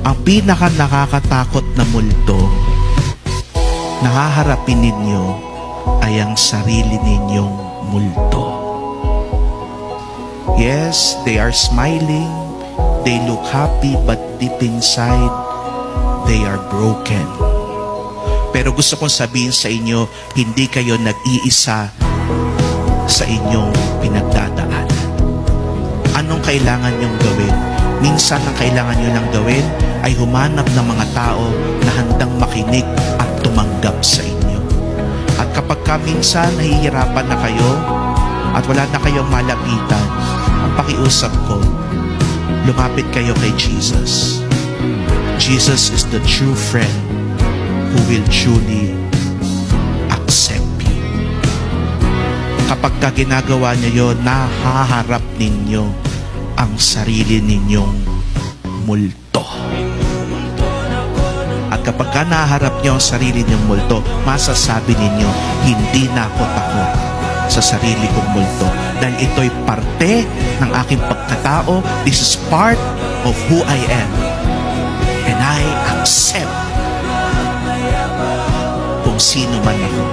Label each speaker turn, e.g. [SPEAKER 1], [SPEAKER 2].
[SPEAKER 1] Ang pinaka nakakatakot na multo na haharapin ninyo ay ang sarili ninyong multo. Yes, they are smiling, they look happy, but deep inside, they are broken. Pero gusto kong sabihin sa inyo, hindi kayo nag-iisa sa inyong pinagdadaanan. Anong kailangan nyong gawin? Minsan ang kailangan nyo lang gawin ay humanap ng mga tao na handang makinig at tumanggap sa inyo. At kapag minsan nahihirapan na kayo at wala na kayong malapitan, ang pakiusap ko, lumapit kayo kay Jesus. Jesus is the true friend who will truly accept you. Kapag ginagawa niyo yun, nahaharap ninyo ang sarili ninyong multo. At kapag naharap niyo ang sarili ninyong multo, masasabi ninyo, hindi na ako takot sa sarili kong multo. Dahil ito'y parte ng aking pagkatao. This is part of who I am. And I accept kung sino man ako.